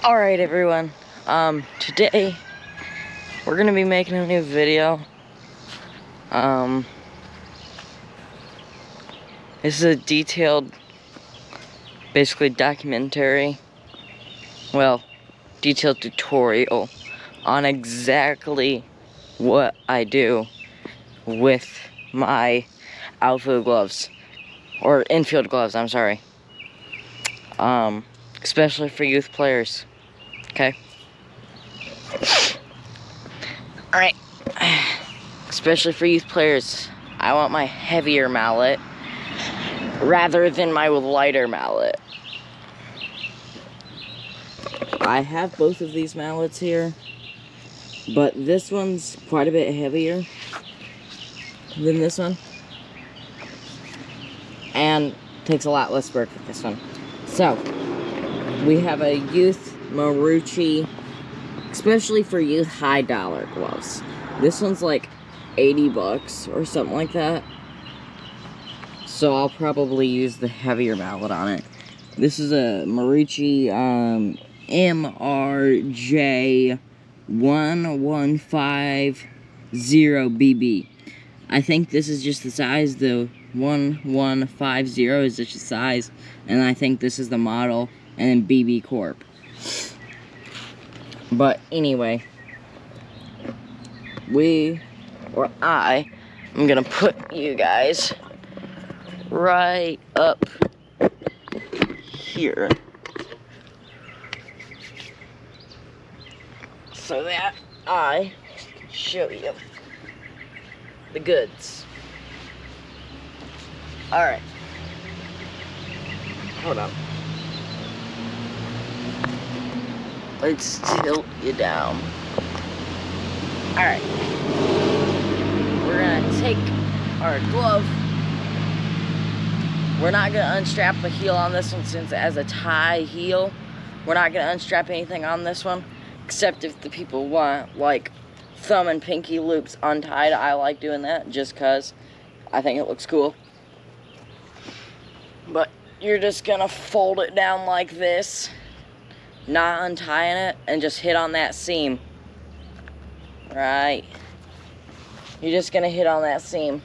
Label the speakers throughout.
Speaker 1: Alright everyone, today we're gonna be making a new video. This is a detailed, basically documentary, well, detailed tutorial on exactly what I do with my outfield gloves, or infield gloves, I'm sorry. Especially for youth players, okay? Alright, especially for youth players, I want my heavier mallet rather than my lighter mallet. I have both of these mallets here, but this one's quite a bit heavier than this one, and takes a lot less work with this one. So, we have a youth Marucci, especially for youth high dollar gloves. This one's like 80 bucks or something like that. So I'll probably use the heavier mallet on it. This is a Marucci MRJ1150BB. I think this is just the size. The 1150 is just the size, and I think this is the model, and then BB Corp. But anyway, I am gonna put you guys right up here so that I can show you the goods. Alright, hold on. Let's tilt you down. Alright, we're gonna take our glove. We're not gonna unstrap the heel on this one since it has a tie heel. We're not gonna unstrap anything on this one, except if the people want, like, thumb and pinky loops untied. I like doing that just cause I think it looks cool. But you're just gonna fold it down like this, not untying it, and just hit on that seam. Right. You're just gonna hit on that seam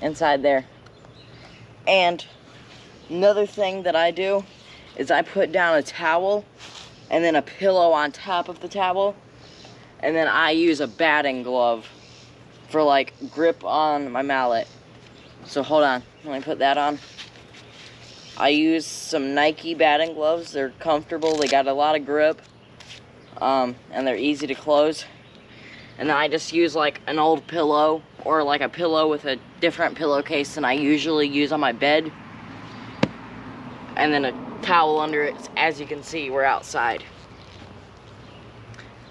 Speaker 1: inside there. And another thing that I do is I put down a towel and then a pillow on top of the towel, and then I use a batting glove for like grip on my mallet. So hold on, let me put that on. I use some Nike batting gloves. They're comfortable, they got a lot of grip, and they're easy to close. And then I just use like an old pillow, or like a pillow with a different pillowcase than I usually use on my bed. And then a towel under it. As you can see, we're outside.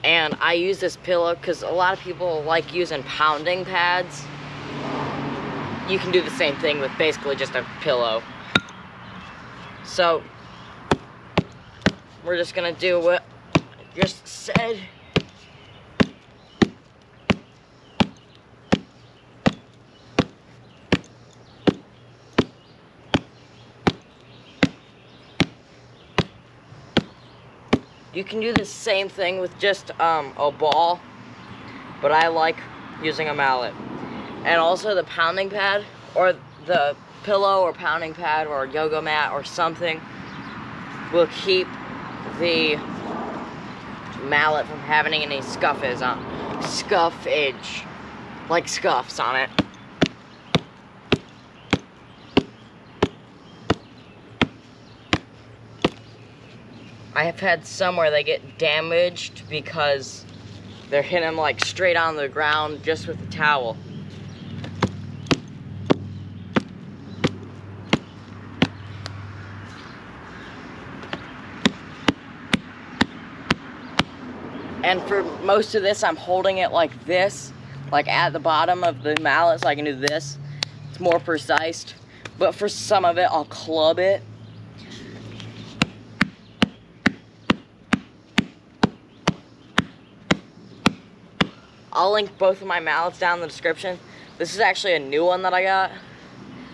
Speaker 1: And I use this pillow because a lot of people like using pounding pads. You can do the same thing with basically just a pillow. So, we're just gonna do what I just said. You can do the same thing with just a ball, but I like using a mallet. And also the pounding pad, or the pillow or pounding pad or yoga mat or something, will keep the mallet from having any scuffs on it. I have had some where they get damaged because they're hitting them like straight on the ground just with the towel. And for most of this, I'm holding it like this, like at the bottom of the mallet, so I can do this. It's more precise. But for some of it, I'll club it. I'll link both of my mallets down in the description. This is actually a new one that I got.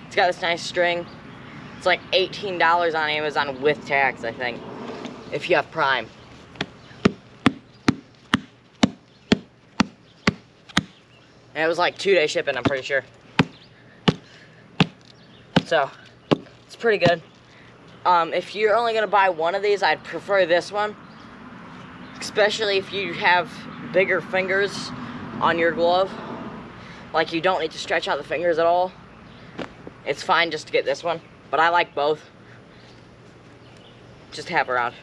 Speaker 1: It's got this nice string. It's like $18 on Amazon with tax, I think. if you have Prime. And it was like 2-day shipping, I'm pretty sure. So, it's pretty good. If you're only gonna buy one of these, I'd prefer this one. Especially if you have bigger fingers on your glove. Like you don't need to stretch out the fingers at all. It's fine just to get this one. But I like both. Just have around.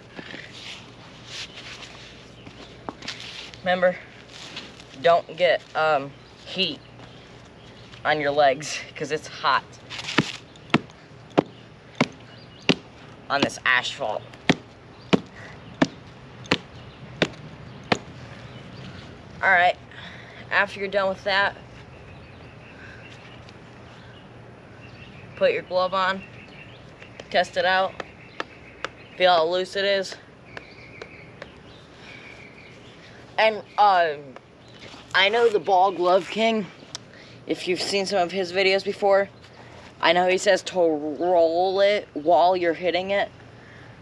Speaker 1: Remember, don't get heat on your legs because it's hot on this asphalt. Alright, after you're done with that, put your glove on, test it out, feel how loose it is. And I know the Ball Glove King, if you've seen some of his videos before, I know he says to roll it while you're hitting it.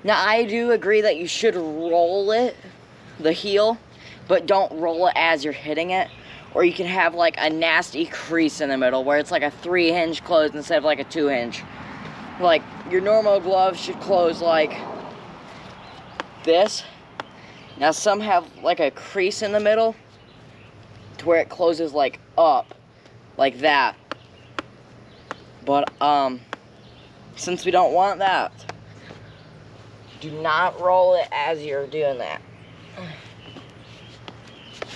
Speaker 1: Now I do agree that you should roll it, the heel, but don't roll it as you're hitting it, or you can have like a nasty crease in the middle where it's like a 3-hinge close instead of like a 2-hinge. Like your normal glove should close like this. Now some have like a crease in the middle to where it closes like up, like that. But since we don't want that, do not roll it as you're doing that.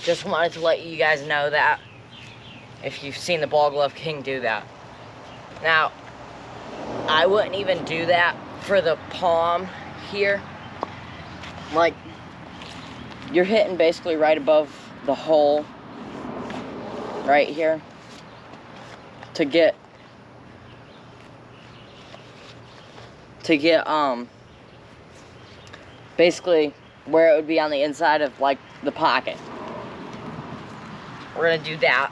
Speaker 1: Just wanted to let you guys know that if you've seen the Ball Glove King do that. Now, I wouldn't even do that for the palm here. Like, you're hitting basically right above the hole right here to get basically where it would be on the inside of like the pocket. We're gonna do that.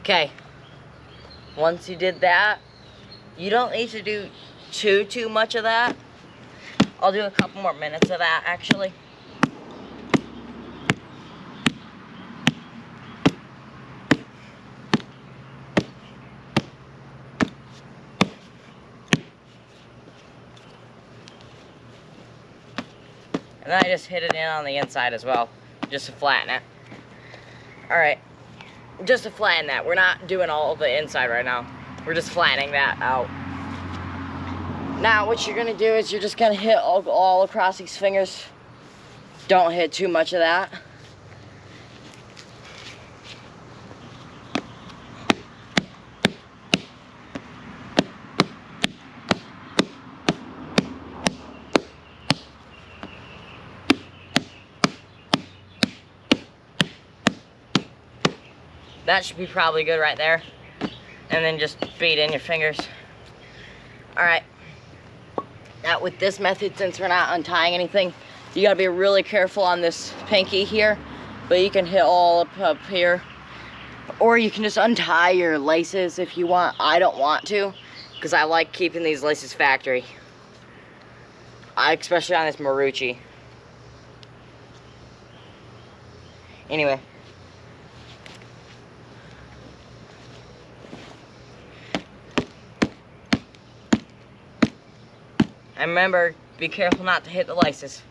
Speaker 1: Okay, once you did that, you don't need to do too much of that. I'll do a couple more minutes of that, actually. And then I just hit it in on the inside as well, just to flatten it. Alright. Just to flatten that. We're not doing all of the inside right now. We're just flattening that out. Now what you're going to do is you're just going to hit all across these fingers. Don't hit too much of that. That should be probably good right there. And then just beat in your fingers. Alright. Now with this method, since we're not untying anything, you gotta be really careful on this pinky here. But you can hit all up here. Or you can just untie your laces if you want. I don't want to, because I like keeping these laces factory. Especially on this Marucci. Anyway. And remember, be careful not to hit the laces.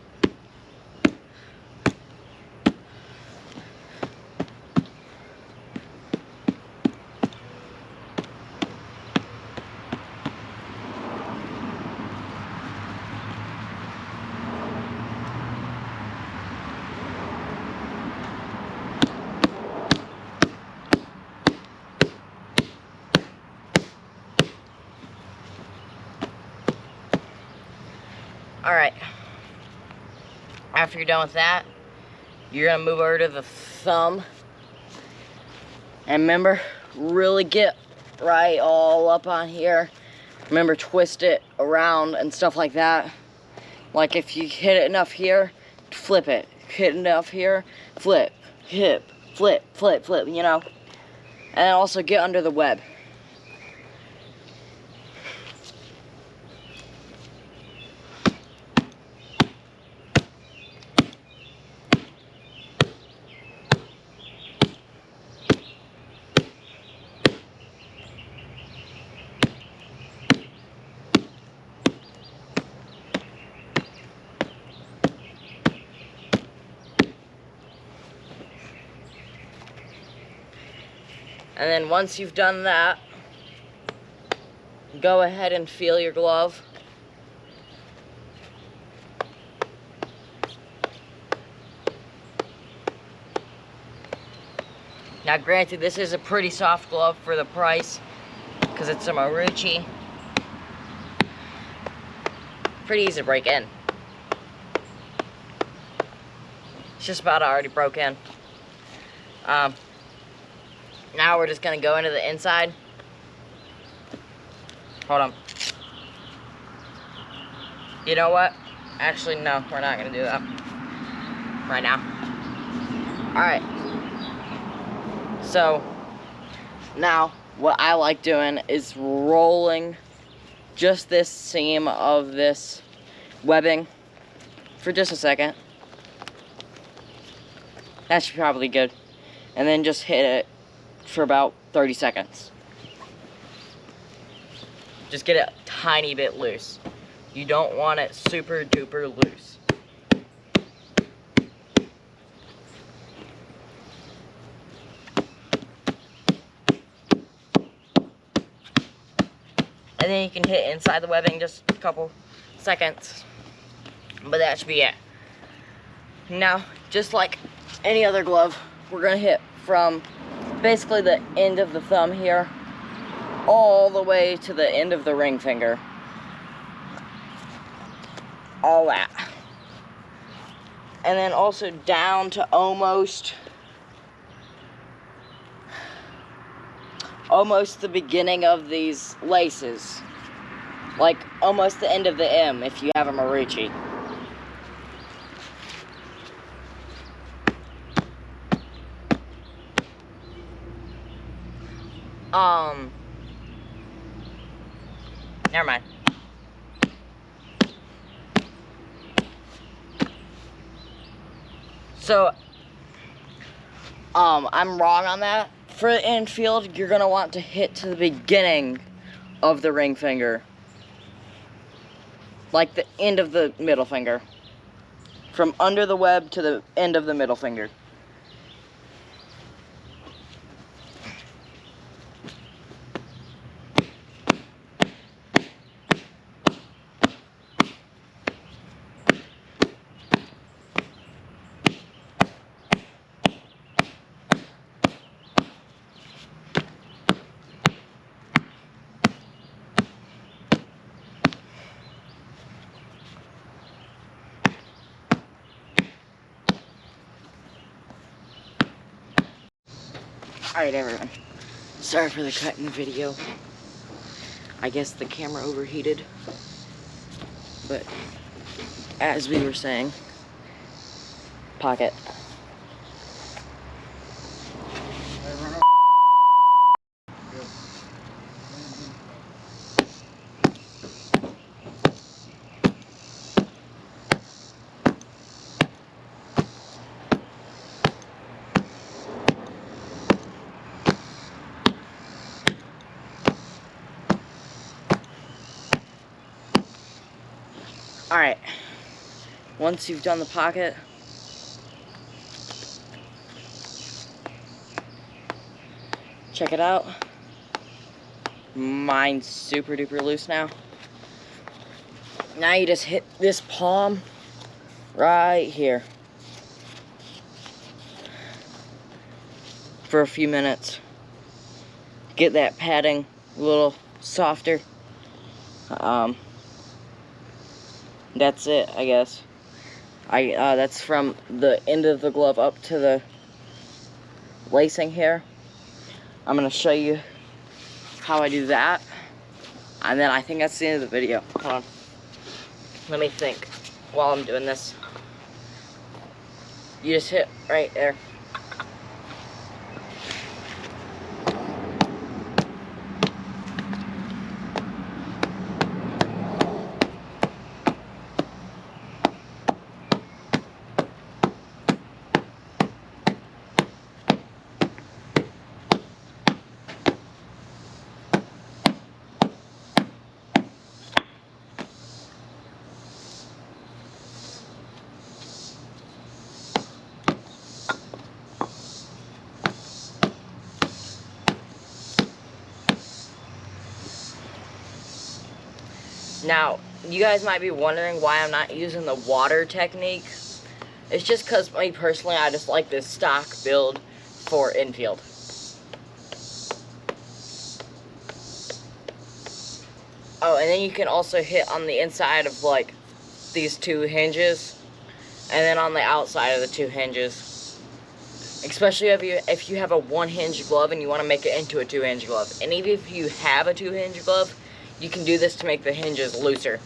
Speaker 1: Alright. After you're done with that, you're gonna move over to the thumb. And remember, really get right all up on here. Remember, twist it around and stuff like that. Like if you hit it enough here, flip it. Hit enough here, flip, hip, flip, flip, flip, you know. And also get under the web. And then once you've done that, go ahead and feel your glove. Now granted, this is a pretty soft glove for the price, because it's a Marucci. Pretty easy to break in. It's just about already broke in. Now we're just gonna go into the inside. Hold on. You know what? Actually, no, we're not gonna do that right now. Alright. So, now, what I like doing is rolling just this seam of this webbing for just a second. That should be probably good. And then just hit it for about 30 seconds. Just get it a tiny bit loose. You don't want it super duper loose. And then you can hit inside the webbing just a couple seconds. But that should be it. Now, just like any other glove, we're gonna hit from basically the end of the thumb here all the way to the end of the ring finger. All that. And then also down to almost the beginning of these laces. Like almost the end of the M if you have a Marucci. Never mind. So, I'm wrong on that. For the infield, you're gonna want to hit to the beginning of the ring finger. Like the end of the middle finger. From under the web to the end of the middle finger. Alright everyone, sorry for the cut in the video. I guess the camera overheated. But, as we were saying, pocket. Alright, once you've done the pocket, check it out. Mine's super duper loose now. Now you just hit this palm right here for a few minutes. Get that padding a little softer. that's it, I guess. That's from the end of the glove up to the lacing here. I'm gonna show you how I do that, and then I think that's the end of the video. Hold on. Let me think while I'm doing this. You just hit right there. Now, you guys might be wondering why I'm not using the water technique. It's just because, me personally, I just like this stock build for infield. Oh, and then you can also hit on the inside of, like, these two hinges, and then on the outside of the two hinges. Especially if you have a one-hinge glove and you want to make it into a two-hinge glove. And even if you have a two-hinge glove, you can do this to make the hinges looser.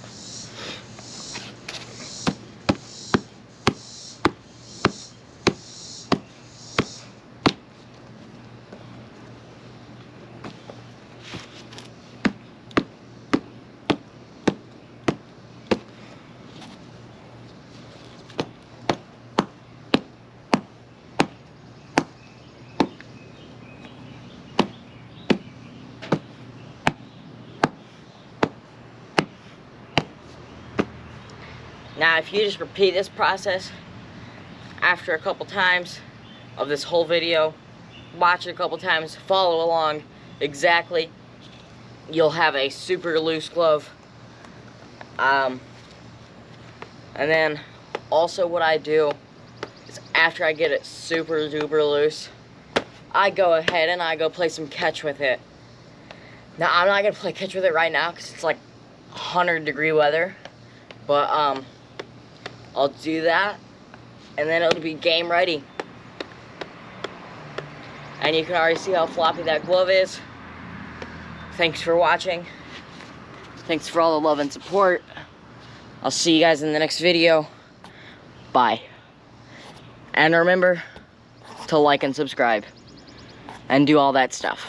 Speaker 1: Now, if you just repeat this process after a couple times of this whole video, watch it a couple times, follow along exactly, you'll have a super loose glove. And then also what I do is after I get it super duper loose, I go ahead and I go play some catch with it. Now, I'm not going to play catch with it right now because it's like 100-degree weather, but I'll do that, and then it'll be game ready. And you can already see how floppy that glove is. Thanks for watching. Thanks for all the love and support. I'll see you guys in the next video. Bye. And remember to like and subscribe and do all that stuff.